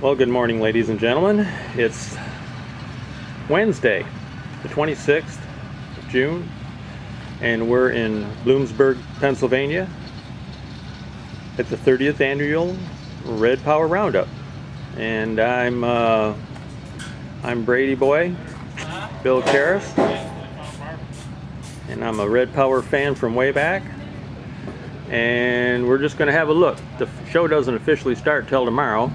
Well, good morning, ladies and gentlemen. It's Wednesday, the 26th of June, and we're in Bloomsburg, Pennsylvania at the 30th annual Red Power Roundup. And I'm Brady Boy, Bill Karras, and I'm a Red Power fan from way back. And we're just going to have a look. The show doesn't officially start till tomorrow.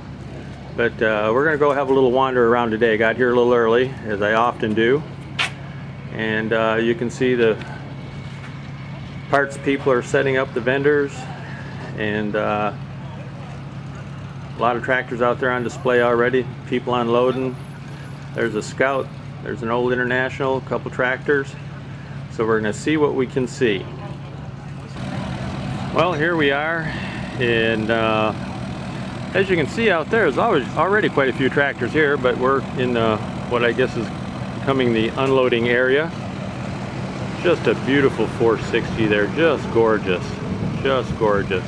But we're going to go have a little wander around today. Got here a little early, as I often do. And you can see the parts people are setting up, the vendors. And a lot of tractors out there on display already. People unloading. There's a Scout. There's an old International, a couple tractors. So we're going to see what we can see. Well, here we are. And as you can see out there, there's already quite a few tractors here, but we're in what I guess is becoming the unloading area. Just a beautiful 460 there, just gorgeous, just gorgeous.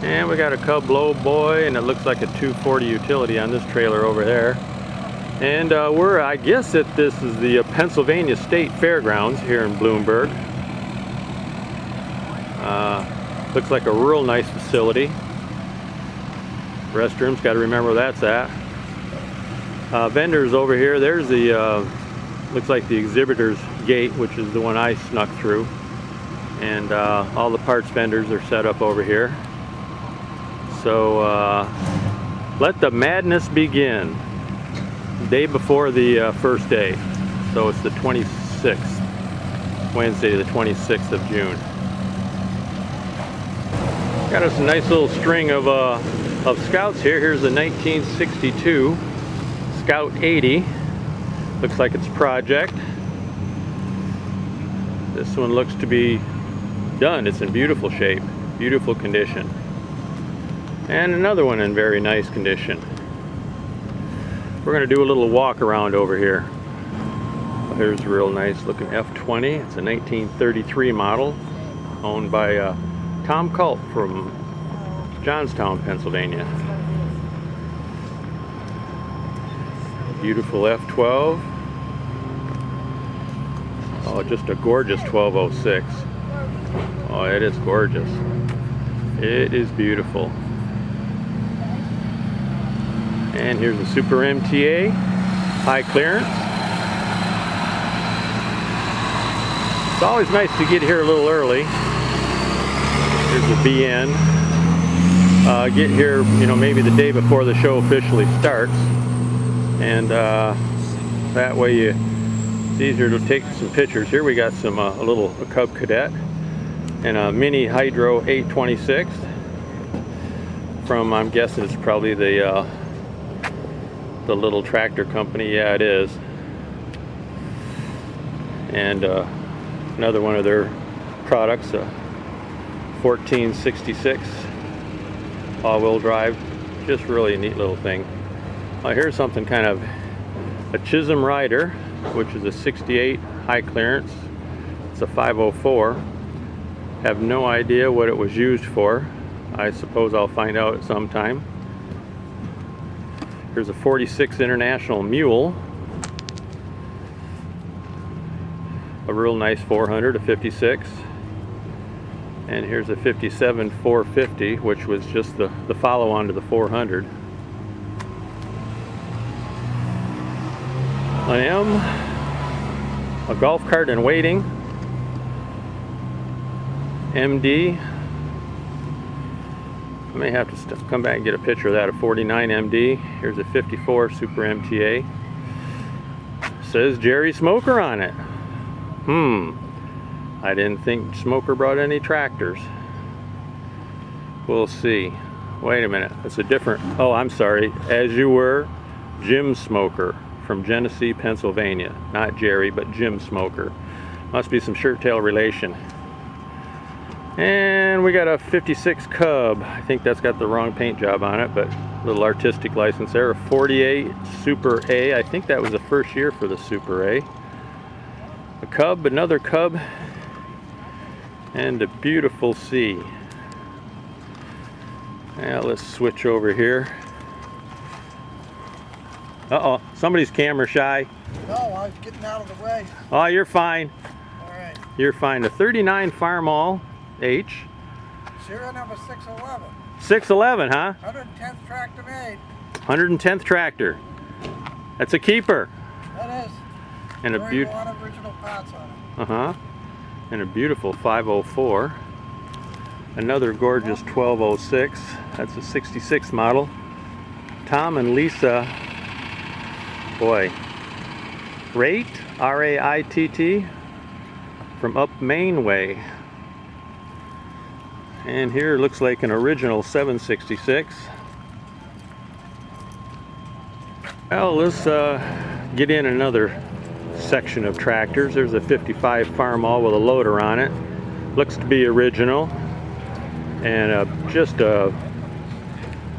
And we got a Cub Low Boy, and it looks like a 240 utility on this trailer over there. And I guess that this is the Pennsylvania State Fairgrounds here in Bloomsburg. Looks like a real nice facility. Restrooms, got to remember where that's at. Vendors over here. There's the looks like the exhibitor's gate, which is the one I snuck through. And all the parts vendors are set up over here. So let the madness begin. Day before the first day. So it's the 26th, Wednesday the 26th of June. Got us a nice little string of Scouts here. Here's the 1962 Scout 80. Looks like it's project. This one looks to be done. It's in beautiful shape, beautiful condition. And another one in very nice condition. We're going to do a little walk around over here. Here's a real nice looking F20. It's a 1933 model owned by Tom Culp from Johnstown, Pennsylvania. Beautiful F12. Oh, just a gorgeous 1206. Oh, it is gorgeous. It is beautiful. And here's a Super MTA, high clearance. It's always nice to get here a little early. Here's the BN. Get here, maybe the day before the show officially starts, and that way it's easier to take some pictures. Here we got some a Cub Cadet and a mini Hydro 826 from, I'm guessing it's probably the little tractor company. Yeah, it is. And another one of their products, 1466 all-wheel drive. Just really a neat little thing. Here's something kind of a Chisholm Rider, which is a 68 high clearance. It's a 504. Have no idea what it was used for. I suppose I'll find out at some time. Here's a 46 International Mule. A real nice 400, a 56. And here's a 57 450, which was just the follow-on to the 400. An M, a golf cart in waiting, MD. I may have to come back and get a picture of that, a 49 MD. Here's a 54 Super MTA. Says Jerry Smoker on it. I didn't think Smoker brought any tractors. We'll see. Wait a minute. It's a different... Oh, I'm sorry. As you were, Jim Smoker from Genesee, Pennsylvania. Not Jerry, but Jim Smoker. Must be some shirt tail relation. And we got a 56 Cub. I think that's got the wrong paint job on it, but a little artistic license there. A 48 Super A. I think that was the first year for the Super A. A Cub, another Cub, and a beautiful C. Now let's switch over here. Uh-oh, somebody's camera shy. No, I was getting out of the way. Oh, you're fine. All right. You're fine. A 39 Farmall H. Serial number 611. 611, huh? 110th tractor made. 110th tractor. That's a keeper. That is. And a Very lot of original parts on it. Uh-huh. And a beautiful 504. Another gorgeous 1206. That's a 66 model. Tom and Lisa, boy, Raitt, R-A-I-T-T, from up Main Way. And here looks like an original 766. Well, let's get in another section of tractors. There's a 55 Farmall with a loader on it. Looks to be original. And just a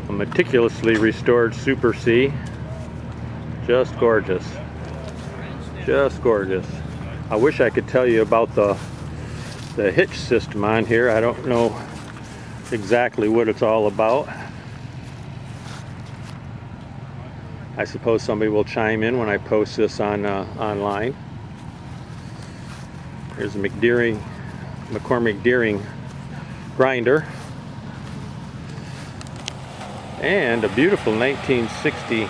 meticulously restored Super C. Just gorgeous. Just gorgeous. I wish I could tell you about the hitch system on here. I don't know exactly what it's all about. I suppose somebody will chime in when I post this on online. Here's a McCormick Deering grinder. And a beautiful 1960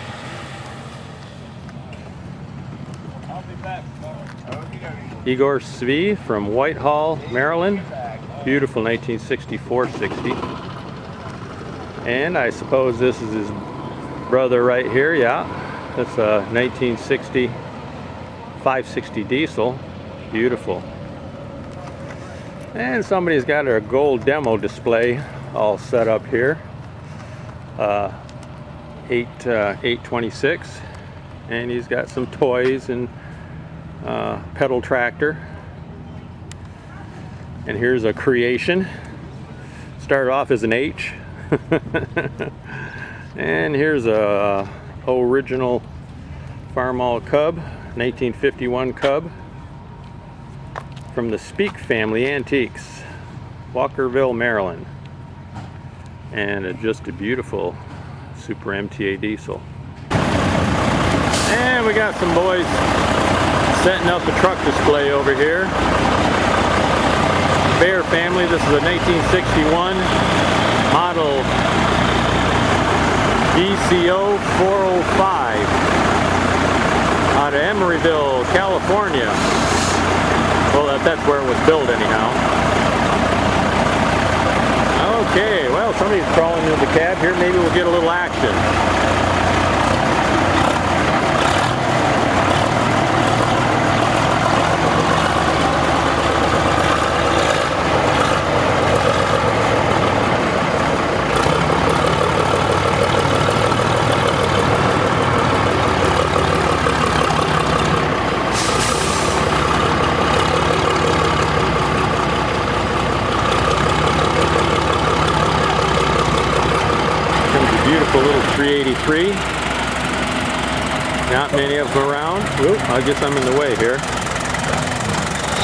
Igor Svi from Whitehall, Maryland. Beautiful 1964-60. And I suppose this is his brother right here. Yeah, that's a 1960 560 diesel. Beautiful. And somebody's got a gold demo display all set up here. 826, and he's got some toys and pedal tractor. And here's a creation. Started off as an H. And here's a original Farmall Cub, 1951 Cub from the Speak Family Antiques, Walkerville, Maryland. And just a beautiful Super MTA diesel. And we got some boys setting up a truck display over here. Bear family. This is a 1961 model BCO 405 out of Emeryville, California. Well, that's where it was built anyhow. Okay, well, somebody's crawling into the cab here. Maybe we'll get a little action. Beautiful little 383. Not many of them around. Oop, I guess I'm in the way here.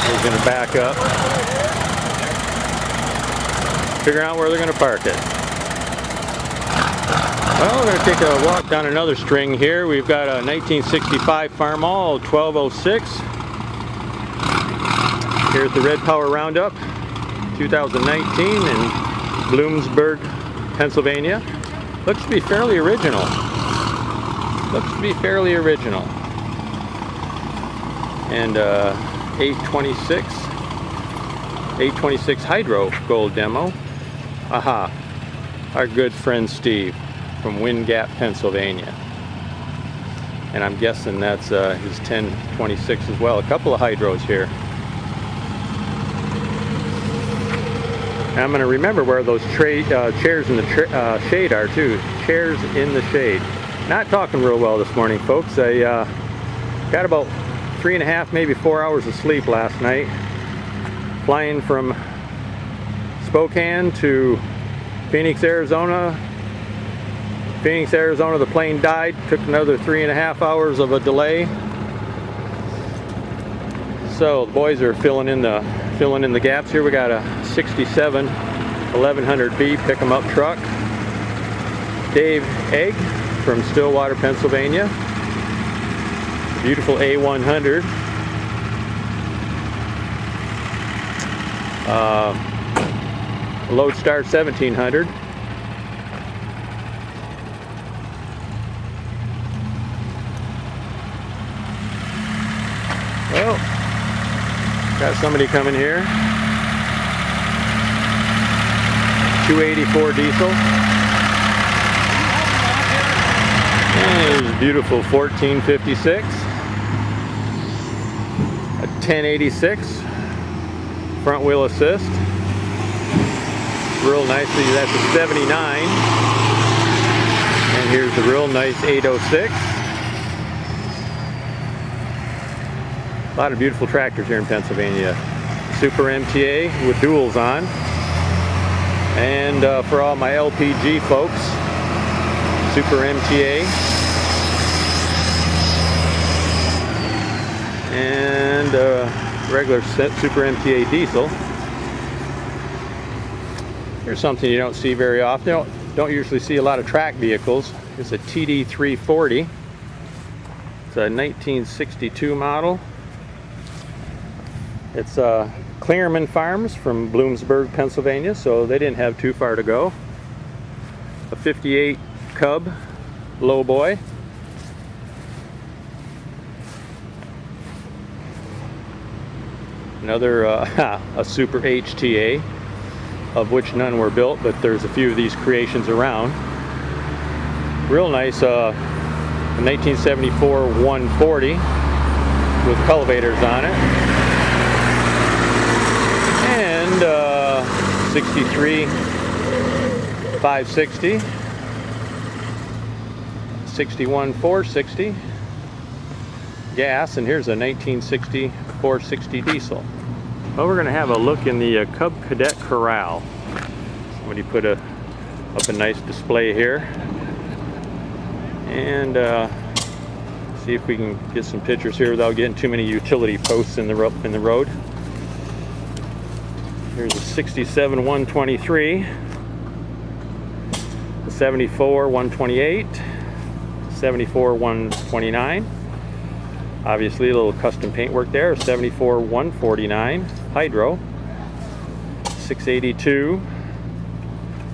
We're going to back up. Figure out where they're going to park it. Well, we're going to take a walk down another string here. We've got a 1965 Farmall 1206. Here at the Red Power Roundup 2019 in Bloomsburg, Pennsylvania. Looks to be fairly original. Looks to be fairly original. And 826 Hydro Gold Demo. Aha. Our good friend Steve from Wind Gap, Pennsylvania. And I'm guessing that's his 1026 as well. A couple of Hydros here. And I'm going to remember where those chairs in the shade are too. Chairs in the shade. Not talking real well this morning, folks. I got about 3.5, maybe 4 hours of sleep last night. Flying from Spokane to Phoenix, Arizona. Phoenix, Arizona, the plane died. Took another 3.5 hours of a delay. So the boys are filling in the gaps here. We got a 67 1100B pick 'em up truck. Dave Egg from Stillwater, Pennsylvania. Beautiful A100. Lodestar 1700. Well, got somebody coming here. 284 diesel. And there's beautiful 1456. A 1086. Front wheel assist. Real nicely, that's a 79. And here's the real nice 806. A lot of beautiful tractors here in Pennsylvania. Super MTA with duals on. And for all my LPG folks, Super MTA. And regular Super MTA diesel. Here's something you don't see very often. Don't usually see a lot of track vehicles. It's a TD340. It's a 1962 model. It's Clearman Farms from Bloomsburg, Pennsylvania, so they didn't have too far to go. A 58 Cub lowboy. Another a Super HTA, of which none were built, but there's a few of these creations around. Real nice 1974 140 with cultivators on it. And 63 560, 61 460 gas, and here's a 1960 460 diesel. Well, we're going to have a look in the Cub Cadet corral. Somebody put up a nice display here, and see if we can get some pictures here without getting too many utility posts in the road. Here's a 67 123, a 74 128, 74 129. Obviously a little custom paint work there. A 74 149 hydro, 682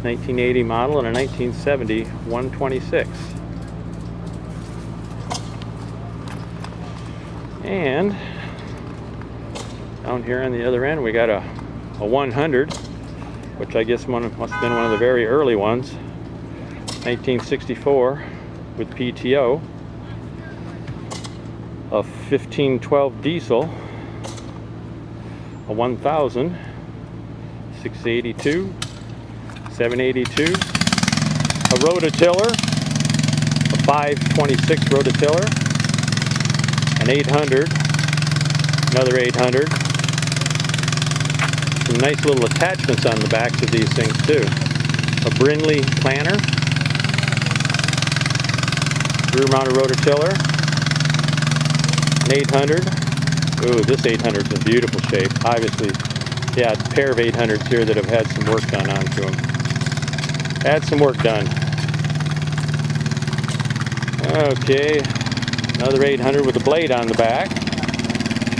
1980 model, and a 1970 126. And down here on the other end we got a 100, which I guess must have been one of the very early ones. 1964 with PTO. A 1512 diesel, a 1000, 682, 782, a rototiller, a 526 rototiller, an 800, another 800. Some nice little attachments on the backs of these things too. A Brindley planter, rear mounted rototiller. 800. Ooh, this 800 is in beautiful shape. Obviously, yeah, a pair of 800s here that have had some work done onto them. Had some work done. Okay, another 800 with a blade on the back.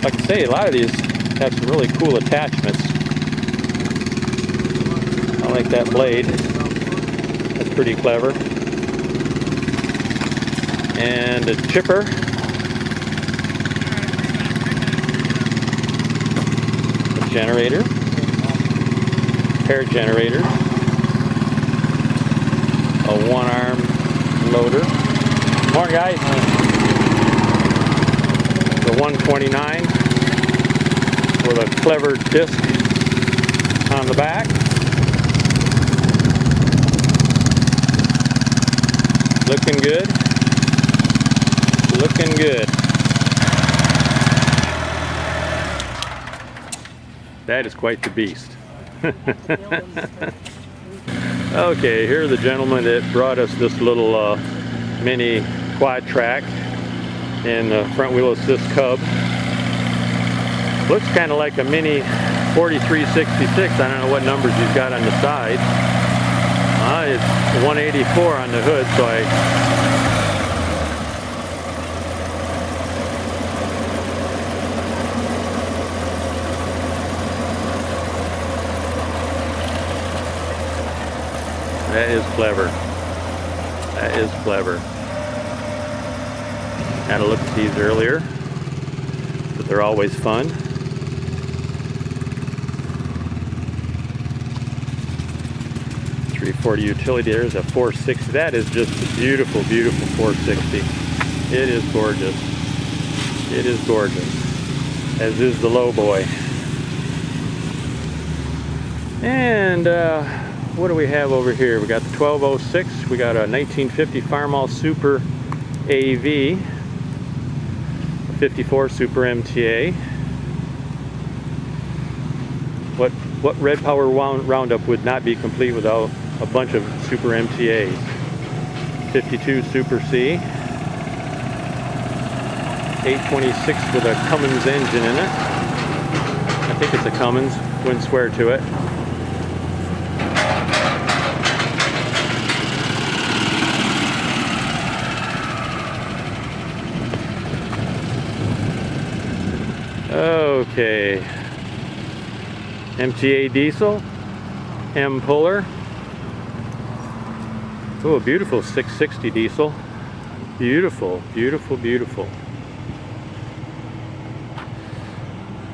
Like I say, a lot of these have some really cool attachments. I like that blade. That's pretty clever. And a chipper. Generator, pair generator, a one-arm loader. Morning, guys. The 129 with a clever disc on the back. Looking good. Looking good. That is quite the beast. Okay, here are the gentlemen that brought us this little mini quad track and the front wheel assist Cub. Looks kind of like a mini 4366. I don't know what numbers he's got on the side. It's 184 on the hood, so That is clever. That is clever. Had a look at these earlier, but they're always fun. .340 utility. There's a 460. That is just a beautiful, beautiful 460. It is gorgeous. It is gorgeous. As is the low boy. And what do we have over here? We got the 1206. We got a 1950 Farmall Super AV. A 54 Super MTA. What Red Power Roundup would not be complete without a bunch of Super MTAs. 52 Super C. 826 with a Cummins engine in it. I think it's a Cummins. Wouldn't swear to it. Okay. MTA diesel. M puller. Oh, a beautiful 660 diesel. Beautiful, beautiful, beautiful.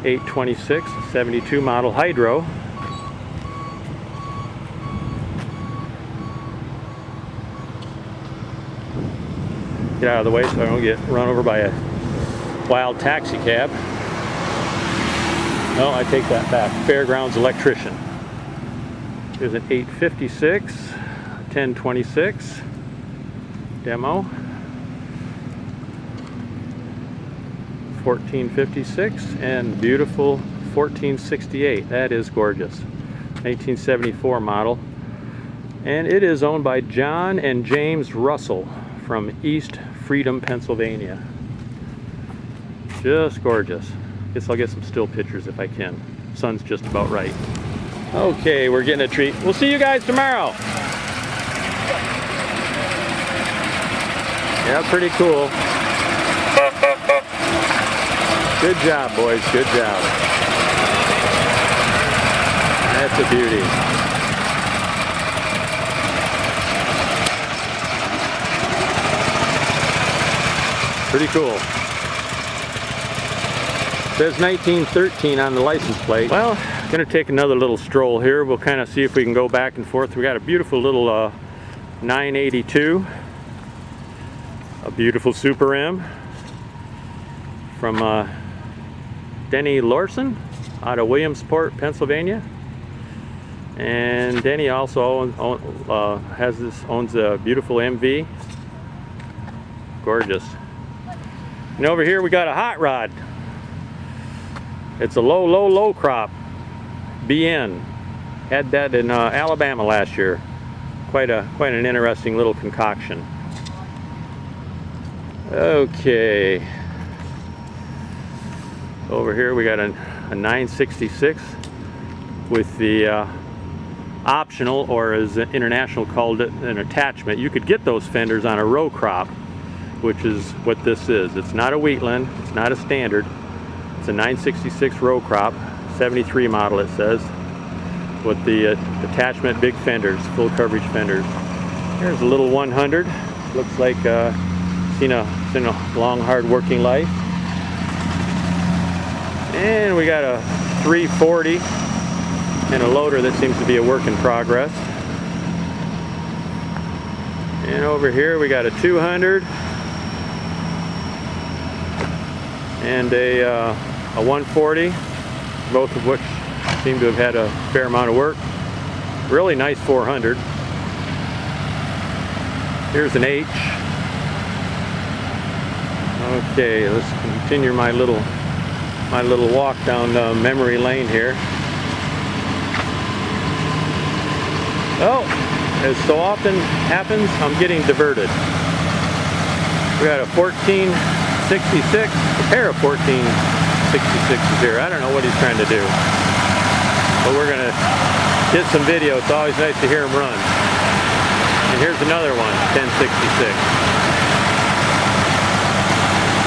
826, 72 model hydro. Get out of the way so I don't get run over by a wild taxi cab. No, I take that back. Fairgrounds electrician. Here's an 856, 1026 demo. 1456 and beautiful 1468. That is gorgeous. 1974 model. And it is owned by John and James Russell from East Freedom, Pennsylvania. Just gorgeous. Guess I'll get some still pictures if I can. Sun's just about right. Okay, we're getting a treat. We'll see you guys tomorrow. Yeah, pretty cool. Good job, boys. Good job. That's a beauty. Pretty cool. Says 1913 on the license plate. Well, gonna take another little stroll here. We'll kind of see if we can go back and forth. We got a beautiful little 982. A beautiful Super M from Denny Lorson out of Williamsport, Pennsylvania. And Denny also owns a beautiful MV. Gorgeous. And over here we got a hot rod. It's a low crop BN. Had that in Alabama last year. Quite an interesting little concoction. Okay. Over here we got a 966 with the optional, or as International called it, an attachment. You could get those fenders on a row crop, which is what this is. It's not a wheatland, it's not a standard. It's a 966 row crop, 73 model it says, with the attachment big fenders, full coverage fenders. Here's a little 100. Looks like seen a long hard working life. And we got a 340 and a loader that seems to be a work in progress. And over here we got a 200 and a 140, both of which seem to have had a fair amount of work. Really nice 400. Here's an H. Okay, let's continue my little walk down memory lane here. Oh, as so often happens, I'm getting diverted. We got a 1466, a pair of 1466s here. I don't know what he's trying to do, but we're gonna get some video. It's always nice to hear him run. And here's another one, 1066.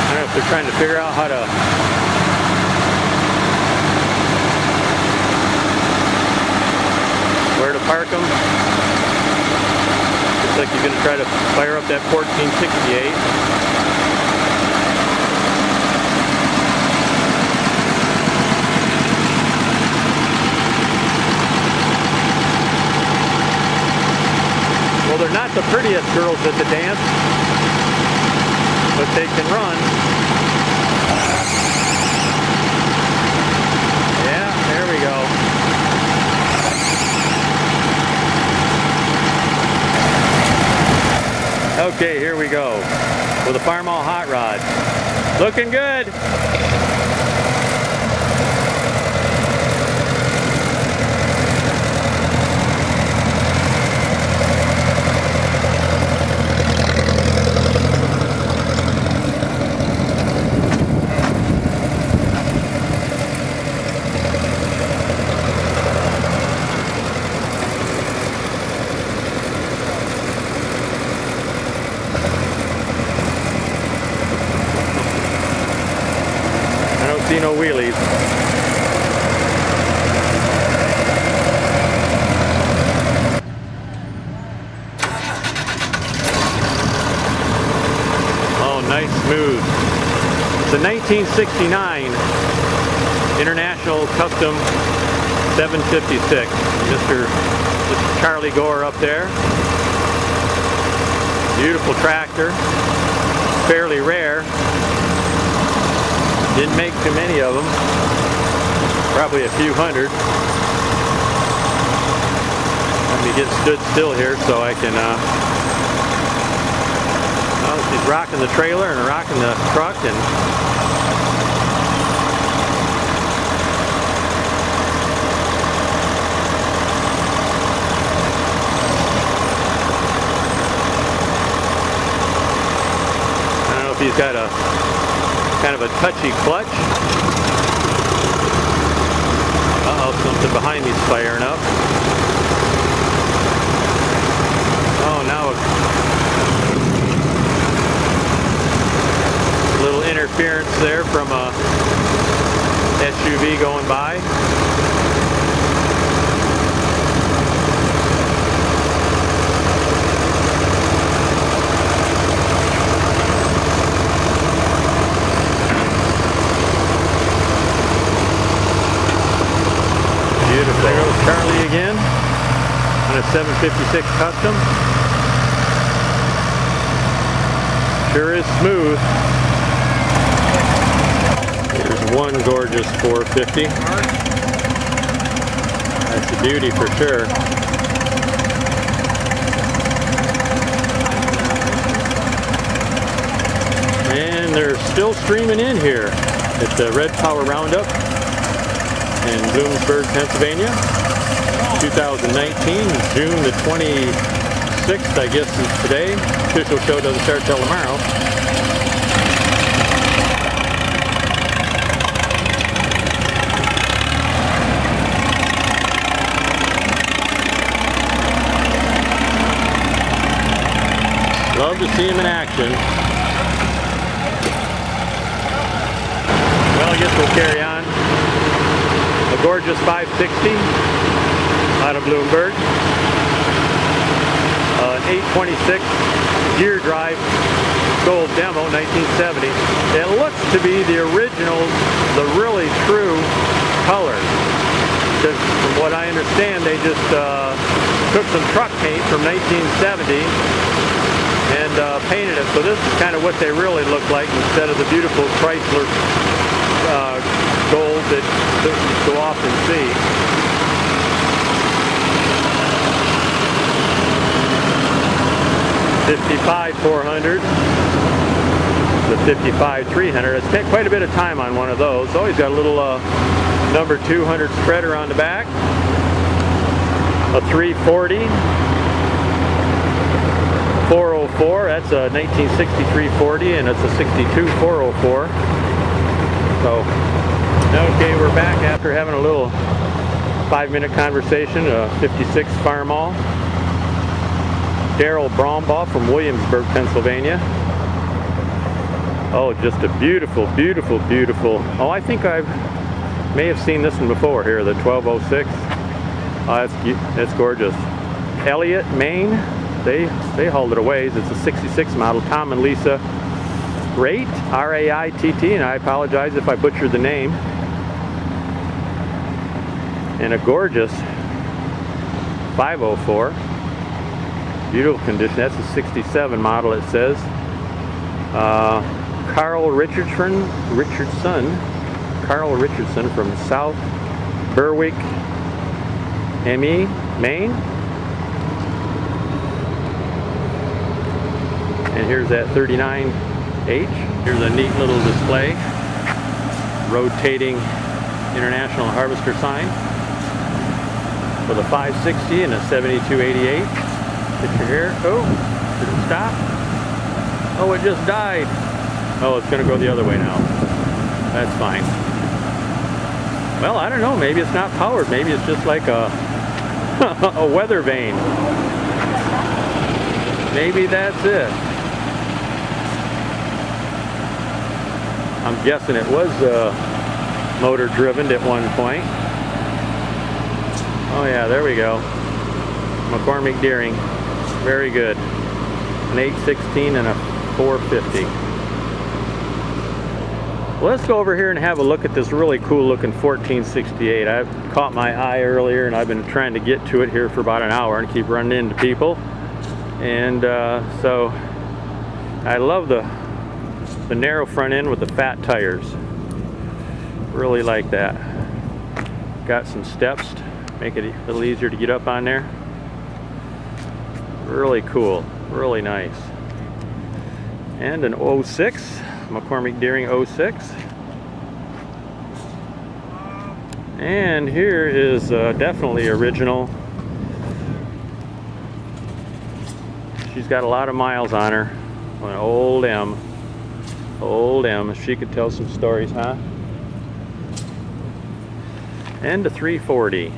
I don't know if they're trying to figure out how to where to park them. like you're going to try to fire up that 1468. Well, they're not the prettiest girls at the dance, but they can run. Yeah, there we go. Okay, here we go with a Farmall hot rod. Looking good. See no wheelies. Oh, nice smooth. It's a 1969 International Custom 756. Mr. Charlie Gore up there. Beautiful tractor. Fairly rare. Didn't make too many of them, probably a few hundred. Let me get stood still here so I can, well, she's rocking the trailer and rocking the truck, and I don't know if he's got a kind of a touchy clutch. Uh-oh, something behind me's firing up. Oh, now a little interference there from a SUV going by. There goes Charlie again on a 756 Custom. Sure is smooth. Here's one gorgeous 450. That's a beauty for sure. And they're still streaming in here at the Red Power Roundup in Bloomsburg, Pennsylvania, 2019, June the 26th, I guess is today. Official show doesn't start till tomorrow. Love to see him in action. Well, I guess we'll carry on. A gorgeous 560 out of Bloomsburg. An 826 gear drive gold demo, 1970. It looks to be the original, the really true color. Because from what I understand, they just took some truck paint from 1970 and painted it. So this is kind of what they really look like instead of the beautiful Chrysler gold that you so often see. '55 400, the '55 300. I spent quite a bit of time on one of those. Always got a little number 200 spreader on the back. A 340, 404. That's a 1963 40, and it's a '62 404. So. Okay, we're back after having a little 5-minute conversation. 56 Farmall. Daryl Brombaugh from Williamsburg, Pennsylvania. Oh, just a beautiful, beautiful, beautiful. Oh, I think I may have seen this one before here, the 1206. Oh, that's gorgeous. Elliott, Maine. they hauled it away. It's a 66 model. Tom and Lisa Raitt, R-A-I-T-T, and I apologize if I butchered the name. And a gorgeous 504. Beautiful condition. That's a 67 model, it says. Carl Richardson from South Berwick, ME, Maine. And here's that 39H. Here's a neat little display. Rotating International Harvester sign with a 560 and a 7288. Picture here. Oh, did it stop? Oh, it just died. Oh, it's going to go the other way now. That's fine. Well, I don't know. Maybe it's not powered. Maybe it's just like a a weather vane. Maybe that's it. I'm guessing it was motor driven at one point. Oh yeah, there we go. McCormick Deering. Very good. An 816 and a 450. Well, let's go over here and have a look at this really cool looking 1468. I caught my eye earlier and I've been trying to get to it here for about an hour and keep running into people. And so I love the narrow front end with the fat tires. Really like that. Got some steps to make it a little easier to get up on there. Really cool, really nice. And an 06, McCormick Deering 06. And here is definitely original. She's got a lot of miles on her. An old M. Old M. She could tell some stories, huh? And a 340.